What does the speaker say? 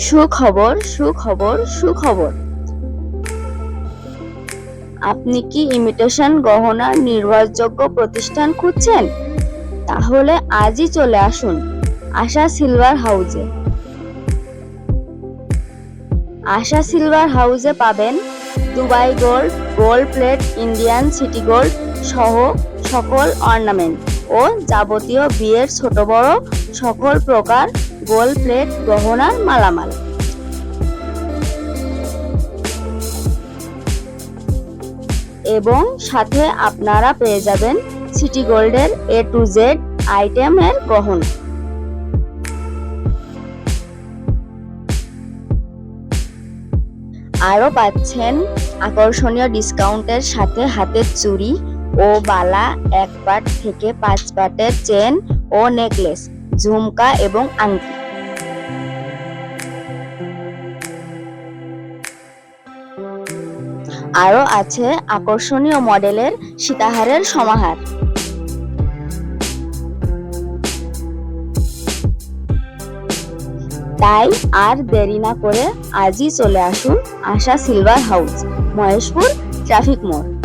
সুখবর, সুখবর, সুখবর। আপনি কি ইমিটেশন গহনার নির্ভরযোগ্য প্রতিষ্ঠান খুঁজছেন? তাহলে আজই চলে আসুন আশা সিলভার হাউসে। আশা সিলভার হাউসে পাবেন Dubai gold, gold plate, Indian city gold সহ সকল অর্নামেন্ট ও যাবতীয় বিয়ের ছোট বড় সকল প্রকার গোল্ড প্লেট গহনার মালামাল। এবং সাথে আপনারা পেয়ে যাবেন সিটি গোল্ডের A to Z আইটেমের গহনা। আরও পাচ্ছেন আকর্ষণীয় ডিসকাউন্টের সাথে হাতের চুড়ি ও বালা, 1 পাট থেকে 5 পাটের চেন ও নেকলেস, ঝুমকা এবং আংটি। আরও আছে আকর্ষণীয় মডেলের সীতাহারের সমাহার। তাই আর দেরি না করে আজই চলে আসুন আশা সিলভার হাউস, মহেশপুর ট্রাফিক মোড়।